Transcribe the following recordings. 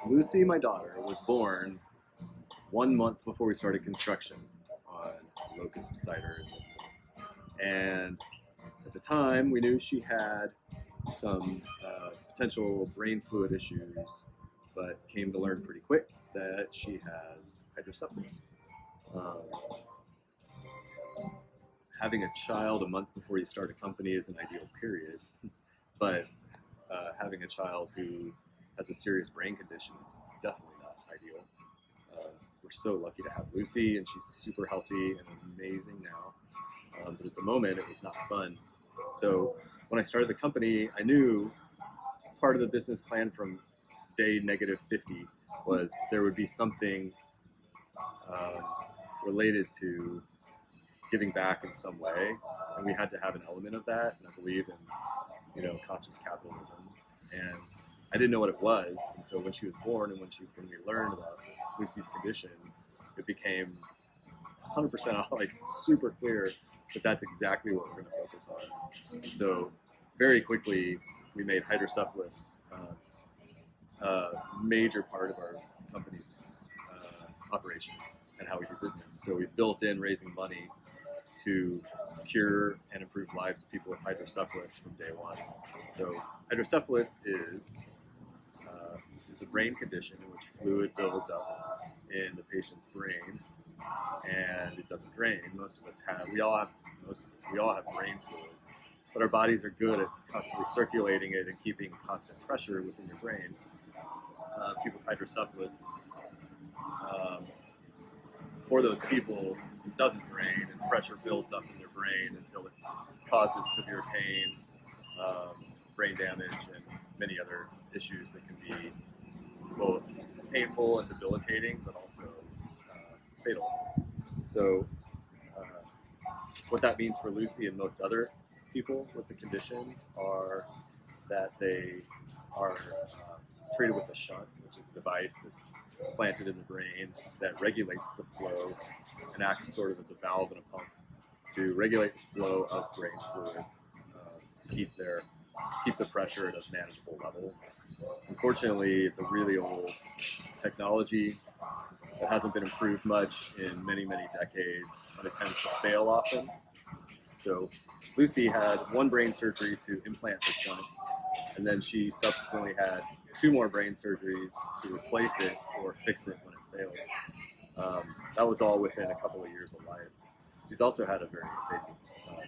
Lucy, my daughter, was born 1 month before we started construction on Locust Cider. And at the time, we knew she had some potential brain fluid issues, but came to learn pretty quick that she has hydrocephalus. Um, Having a child a month before you start a company is an ideal period, but having a child who has a serious brain condition is definitely not ideal. We're so lucky to have Lucy, and she's super healthy and amazing now. But at the moment, it was not fun. So when I started the company, I knew part of the business plan from day -50 was there would be something related to giving back in some way, and we had to have an element of that. And I believe in conscious capitalism, and I didn't know what it was. And so when she was born, and when we learned about Lucy's condition, it became 100% like super clear that that's exactly what we're going to focus on. And so very quickly we made hydrocephalus a major part of our company's operation and how we do business. So we built in raising money to cure and improve lives of people with hydrocephalus from day one. So hydrocephalus is it's a brain condition in which fluid builds up in the patient's brain and it doesn't drain. We all have brain fluid, but our bodies are good at constantly circulating it and keeping constant pressure within your brain. People with hydrocephalus, for those people, it doesn't drain, and pressure builds up in their brain until it causes severe pain, brain damage, and many other issues that can be both painful and debilitating, but also fatal. So what that means for Lucy and most other people with the condition are that they are treated with a shunt, which is a device that's planted in the brain that regulates the flow and acts sort of as a valve and a pump to regulate the flow of brain fluid to keep the pressure at a manageable level. Unfortunately, it's a really old technology that hasn't been improved much in many, many decades, and it tends to fail often. So Lucy had one brain surgery to implant the shunt, and then she subsequently had 2 more brain surgeries to replace it or fix it when it failed. That was all within a couple of years of life. She's also had a very invasive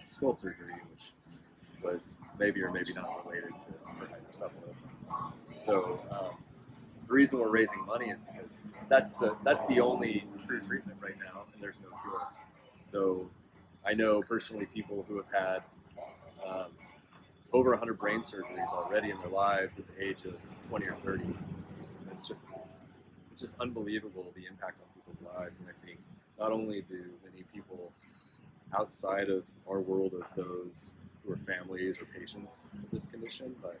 skull surgery, which was maybe or maybe not related to her hydrocephalus. So the reason we're raising money is because that's the only true treatment right now, and there's no cure. So I know personally people who have had over 100 brain surgeries already in their lives at the age of 20 or 30. It's just unbelievable the impact on people's lives. And I think not only do many people outside of our world of those who are families or patients with this condition, but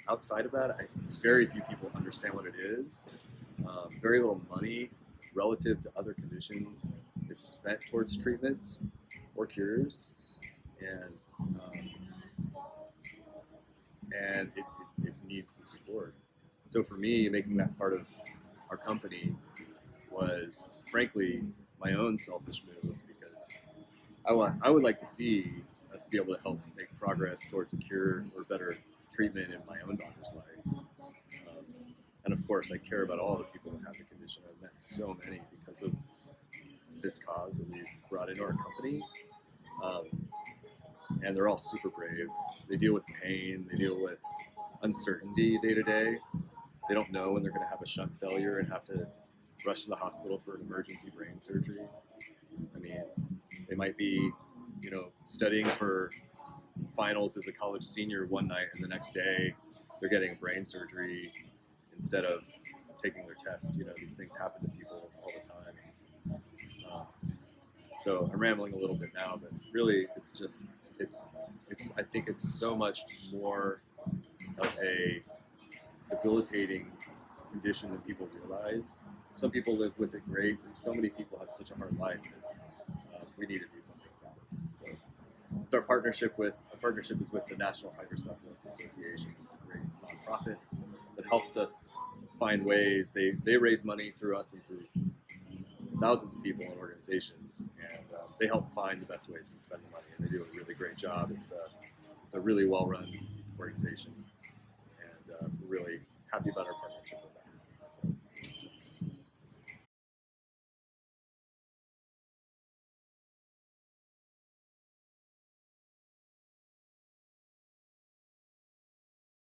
outside of that, very few people understand what it is. Very little money relative to other conditions is spent towards treatments or cures, and it needs the support. So for me, making that part of our company was frankly my own selfish move, because I would like to see us be able to help make progress towards a cure or better treatment in my own daughter's life. And of course, I care about all the people that have the condition. I've met so many because of this cause that we've brought into our company. And they're all super brave. They deal with pain, they deal with uncertainty day to day. They don't know when they're going to have a shunt failure and have to rush to the hospital for an emergency brain surgery. I mean, they might be, studying for finals as a college senior one night, and the next day they're getting brain surgery instead of taking their test. These things happen to people all the time. So I'm rambling a little bit now, but really I think it's so much more of a debilitating condition than people realize. Some people live with it great, and so many people have such a hard life that we need to do something about it. So it's our partnership is with the National Hydrocephalus Association. It's a great nonprofit that helps us find ways. They raise money through us and through thousands of people and organizations, and they help find the best ways to spend the money, and they do a really great job. It's a really well-run organization, and we're really happy about our partnership with them. So.